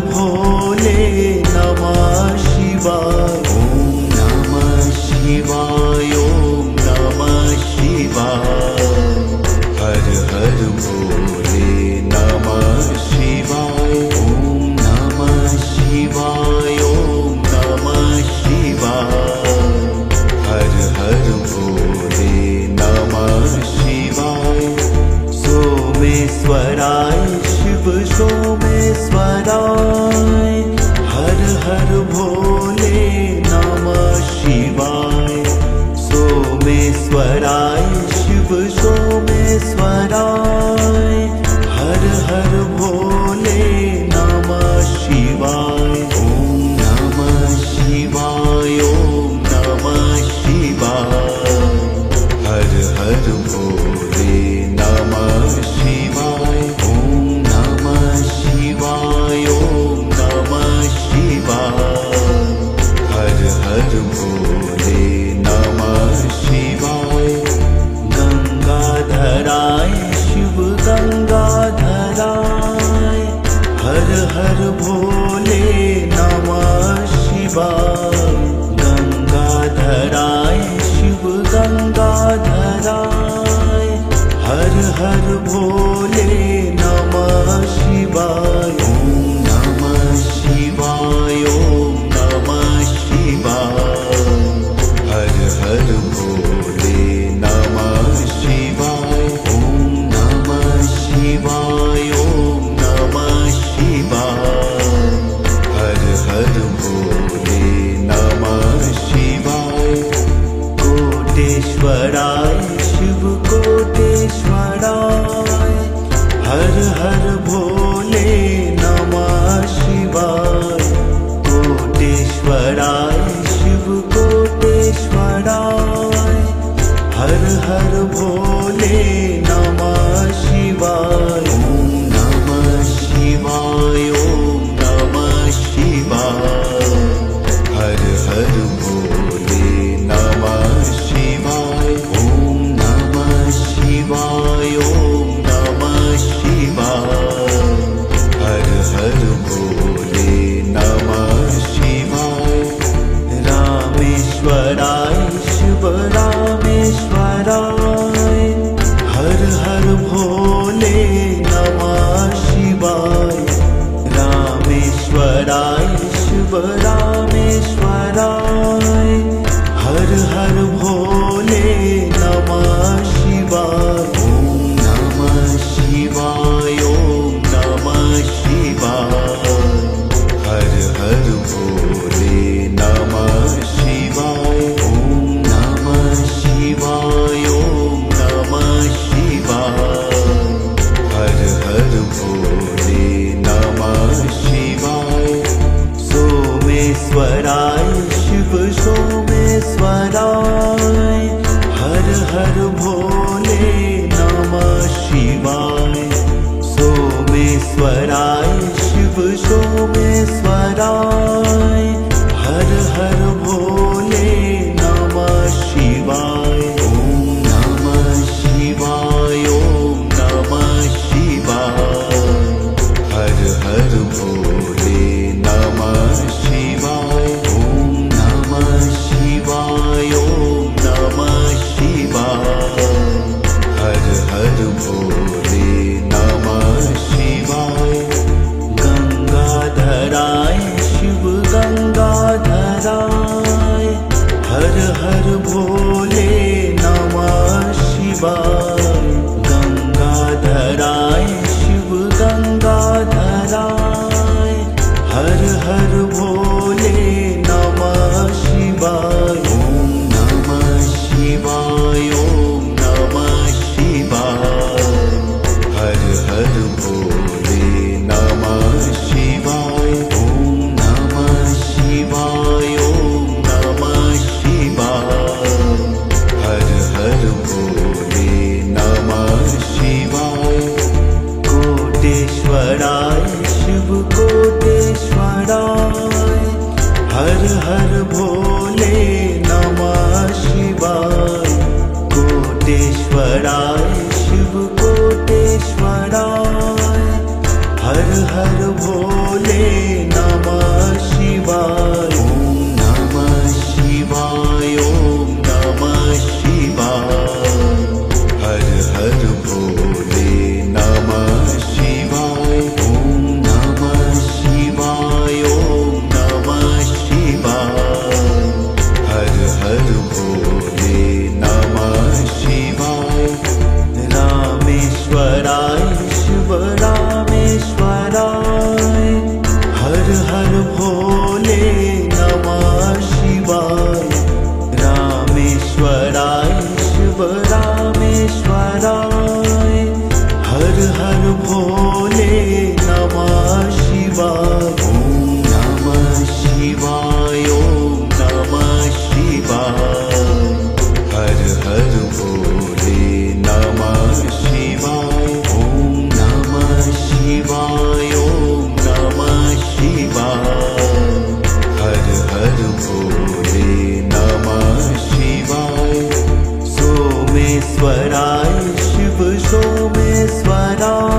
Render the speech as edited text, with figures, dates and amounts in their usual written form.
भोले नमः शिवाय। ॐ नमः शिवाय, ॐ नमः शिवाय। हर हर भोले नमः शिवाय। ॐ नमः शिवाय, ॐ नमः शिवाय। हर हर भोले नमः शिवाय। सोमेश्वराय शिव सोमेश्वराय। हर हर भोले नमः शिवाय। सोमेश्वराय शिव सोमेश्वराय। हर हर भोले नमः शिवाय। ॐ नमः शिवाय, ॐ नमः शिवाय। हर हर भोले नमः शिवाय। ॐ नमः शिवाय, ॐ नमः शिवाय। हर हर भोले नमः शिवाय। गंगाधराय शिव गंगाधराय। हर हर भोले नमः शिवाय। गंगाधराय शिव गंगाधराय। हर हर भोले नमः शिवाय। ॐ नमः शिवाय, ॐ नमः शिवाय। हर हर भोले नमः शिवाय। ॐ नमः शिवाय, ॐ नमः शिवाय। हर हर भोले नमः शिवाय। कोटेश्वराय शिव कोटेश्वराय। हर हर भोले नमः शिवाय। कोटेश्वराय शिव कोटेश्वराय। हर हर भोले नमः शिवाय। ॐ नमः शिवाय, ॐ नमः शिवाय। हर हर भोले नमः शिवाय। ॐ नमः शिवाय, ॐ नमः शिवाय। हर हर भोले नमः शिवाय। रामेश्वराय शिव रामेश्वराय। हर हर भोले नमः शिवाय। रामेश्वराय शिव रामेश्वराय। हर हर भोले नमः शिवाय। ॐ नमः शिवाय, ॐ नमः शिवाय। हर हर भोले नमः शिवाय। ॐ नमः शिवाय, ॐ नमः शिवाय। हर हर भोले नमः शिवाय। सोमेश्वराय शिव सोमेश्वराय। हर हर भोले नमः शिवाय। सोमेश्वराय शिव सोमेश्वराय। हर हर भोले नमः शिवाय। ॐ नमः शिवाय, ॐ नमः शिवाय। हर हर भोले नमः शिवाय। ॐ नमः शिवाय, ॐ नमः शिवाय। हर हर भोले नमः शिवाय। गंगाधराय शिव गंगाधराय। हर हर भोले नमः शिवाय। गंगाधराय शिव गंगाधराय। हर हर भोले नमः शिवाय। ॐ नमः शिवाय, ॐ नमः शिवाय। हर हर भोले नमः शिवाय। ॐ नमः शिवाय, ॐ नमः शिवाय। हर हर भोले नमः शिवाय। कोटेश्वराय शिव कोटेश्वराय। हर हर भोले नमः शिवाय। कोटेश्वराय शिव कोटेश्वराय। हर हर भोले सोमेश्वराय